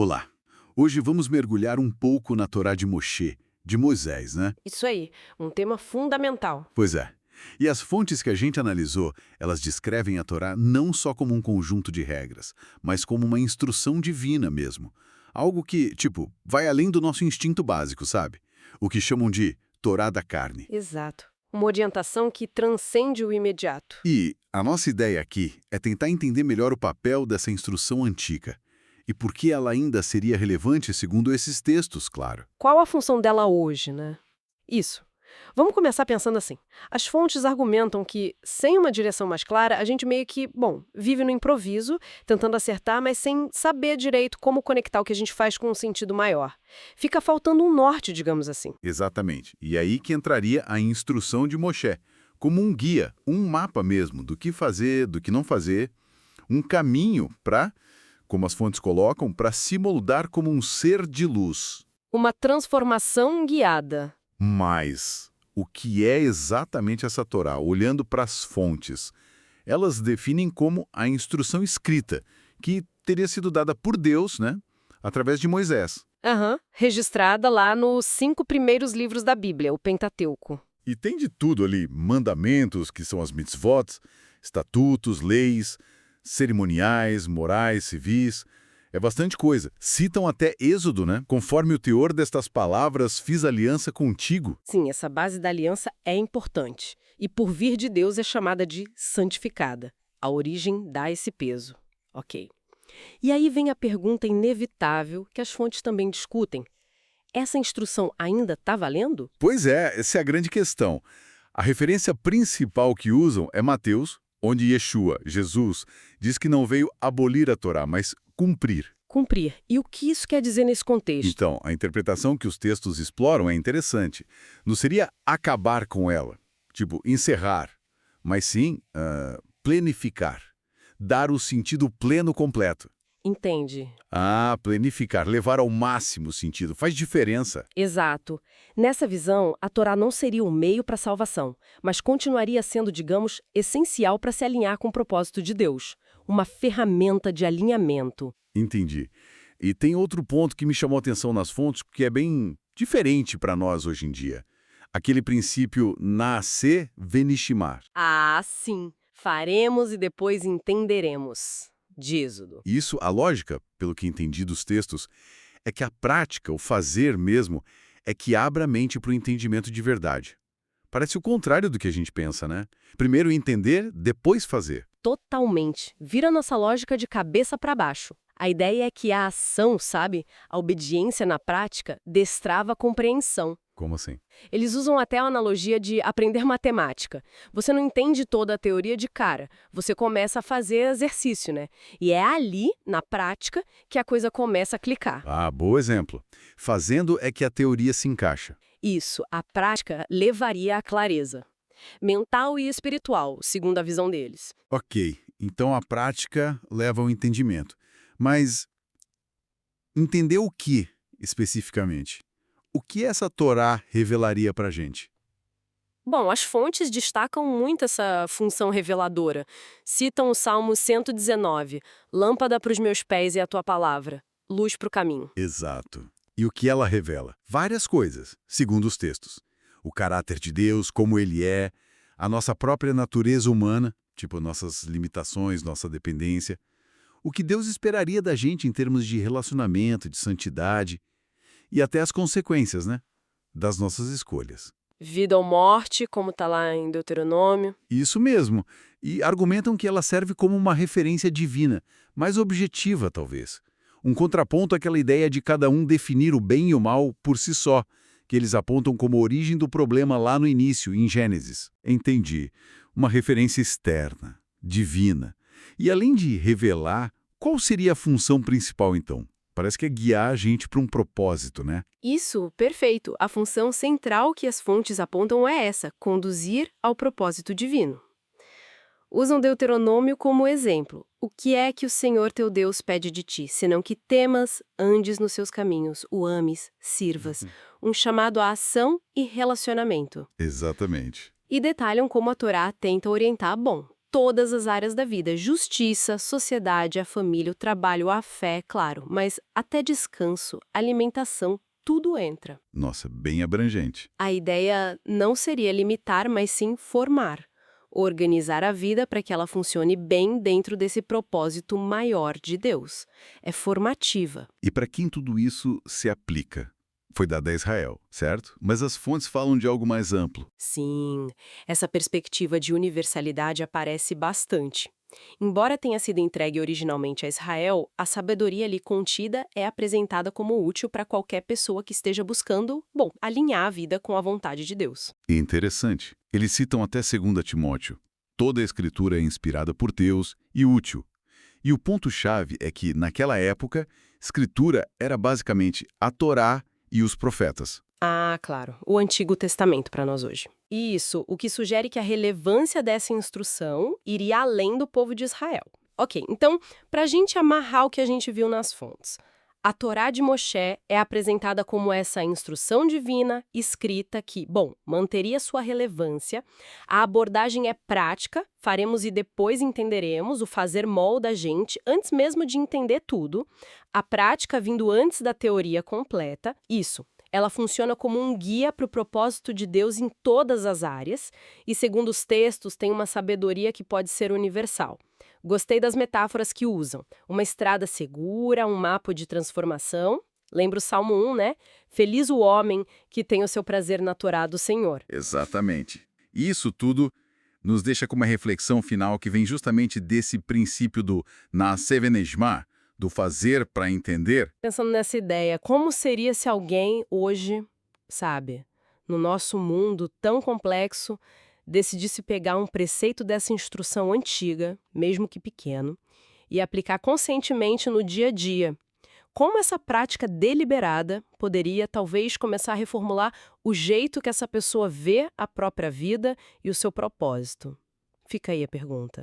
Olá! Hoje vamos mergulhar um pouco na Torá de Moshe, de Moisés, né? Isso aí, um tema fundamental. Pois é. E as fontes que a gente analisou, elas descrevem a Torá não só como um conjunto de regras, mas como uma instrução divina mesmo. Algo que, tipo, vai além do nosso instinto básico, sabe? O que chamam de Torá da carne. Exato. Uma orientação que transcende o imediato. E a nossa ideia aqui é tentar entender melhor o papel dessa instrução antiga. E por que ela ainda seria relevante segundo esses textos, claro. Qual a função dela hoje, né? Isso. Vamos começar pensando assim. As fontes argumentam que, sem uma direção mais clara, a gente meio que, vive no improviso, tentando acertar, mas sem saber direito como conectar o que a gente faz com um sentido maior. Fica faltando um norte, digamos assim. Exatamente. E aí que entraria a instrução de Moshe, como um guia, um mapa mesmo, do que fazer, do que não fazer, um caminho para, como as fontes colocam, para se moldar como um ser de luz. Uma transformação guiada. Mas o que é exatamente essa Torá? Olhando para as fontes, elas definem como a instrução escrita, que teria sido dada por Deus, né, através de Moisés. Registrada lá nos 5 primeiros livros da Bíblia, o Pentateuco. E tem de tudo ali, mandamentos, que são as mitzvot, estatutos, leis, cerimoniais, morais, civis. É bastante coisa. Citam até Êxodo, né? Conforme o teor destas palavras, fiz aliança contigo. Sim, essa base da aliança é importante. E por vir de Deus é chamada de santificada. A origem dá esse peso. Ok. E aí vem a pergunta inevitável que as fontes também discutem. Essa instrução ainda está valendo? Pois é, essa é a grande questão. A referência principal que usam é Mateus, onde Yeshua, Jesus, diz que não veio abolir a Torá, mas cumprir. Cumprir. E o que isso quer dizer nesse contexto? Então, a interpretação que os textos exploram é interessante. Não seria acabar com ela, tipo encerrar, mas sim plenificar, dar o sentido pleno completo. Entende. Plenificar, levar ao máximo sentido, faz diferença. Exato. Nessa visão, a Torá não seria um meio para a salvação, mas continuaria sendo, digamos, essencial para se alinhar com o propósito de Deus. Uma ferramenta de alinhamento. Entendi. E tem outro ponto que me chamou a atenção nas fontes, que é bem diferente para nós hoje em dia. Aquele princípio nascer venishimar. Sim. Faremos e depois entenderemos. De Êxodo. Isso, a lógica, pelo que entendi dos textos, é que a prática, o fazer mesmo, é que abre a mente para o entendimento de verdade. Parece o contrário do que a gente pensa, né? Primeiro entender, depois fazer. Totalmente. Vira nossa lógica de cabeça para baixo. A ideia é que a ação, sabe, a obediência na prática, destrava a compreensão. Como assim? Eles usam até a analogia de aprender matemática. Você não entende toda a teoria de cara, você começa a fazer exercício, né? E é ali, na prática, que a coisa começa a clicar. Bom exemplo. Fazendo é que a teoria se encaixa. Isso, a prática levaria à clareza. Mental e espiritual, segundo a visão deles. Ok, então a prática leva ao entendimento. Mas entender o que, especificamente? O que essa Torá revelaria para a gente? Bom, as fontes destacam muito essa função reveladora. Citam o Salmo 119, lâmpada para os meus pés é a tua palavra, luz para o caminho. Exato. E o que ela revela? Várias coisas, segundo os textos. O caráter de Deus, como ele é, a nossa própria natureza humana, tipo nossas limitações, nossa dependência, o que Deus esperaria da gente em termos de relacionamento, de santidade, e até as consequências, né, das nossas escolhas. Vida ou morte, como está lá em Deuteronômio. Isso mesmo. E argumentam que ela serve como uma referência divina, mais objetiva, talvez. Um contraponto àquela ideia de cada um definir o bem e o mal por si só, que eles apontam como origem do problema lá no início, em Gênesis. Entendi. Uma referência externa, divina. E além de revelar, qual seria a função principal, então? Parece que é guiar a gente para um propósito, né? Isso, perfeito. A função central que as fontes apontam é essa, conduzir ao propósito divino. Usam Deuteronômio como exemplo. O que é que o Senhor teu Deus pede de ti, senão que temas, andes nos seus caminhos, o ames, sirvas. Um chamado à ação e relacionamento. Exatamente. E detalham como a Torá tenta orientar, todas as áreas da vida: justiça, sociedade, a família, o trabalho, a fé, claro, mas até descanso, alimentação, tudo entra. Nossa, bem abrangente. A ideia não seria limitar, mas sim formar. Organizar a vida para que ela funcione bem dentro desse propósito maior de Deus. É formativa. E para quem tudo isso se aplica? Foi dado a Israel, certo? Mas as fontes falam de algo mais amplo. Sim, essa perspectiva de universalidade aparece bastante. Embora tenha sido entregue originalmente a Israel, a sabedoria ali contida é apresentada como útil para qualquer pessoa que esteja buscando, alinhar a vida com a vontade de Deus. E interessante, eles citam até 2 Timóteo. Toda a escritura é inspirada por Deus e útil. E o ponto-chave é que, naquela época, escritura era basicamente a Torá e os profetas. Ah, claro, o Antigo Testamento para nós hoje. Isso, o que sugere que a relevância dessa instrução iria além do povo de Israel. Ok, então, para a gente amarrar o que a gente viu nas fontes, a Torá de Moshe é apresentada como essa instrução divina escrita que, manteria sua relevância. A abordagem é prática, faremos e depois entenderemos, o fazer molda a gente antes mesmo de entender tudo. A prática vindo antes da teoria completa, isso. Ela funciona como um guia para o propósito de Deus em todas as áreas e, segundo os textos, tem uma sabedoria que pode ser universal. Gostei das metáforas que usam. Uma estrada segura, um mapa de transformação. Lembra o Salmo 1, né? Feliz o homem que tem o seu prazer na Torá do Senhor. Exatamente. E isso tudo nos deixa com uma reflexão final que vem justamente desse princípio do Naaseh ve'nishma, do fazer para entender. Pensando nessa ideia, como seria se alguém hoje, no nosso mundo tão complexo, decidisse pegar um preceito dessa instrução antiga, mesmo que pequeno, e aplicar conscientemente no dia a dia? Como essa prática deliberada poderia, talvez, começar a reformular o jeito que essa pessoa vê a própria vida e o seu propósito? Fica aí a pergunta.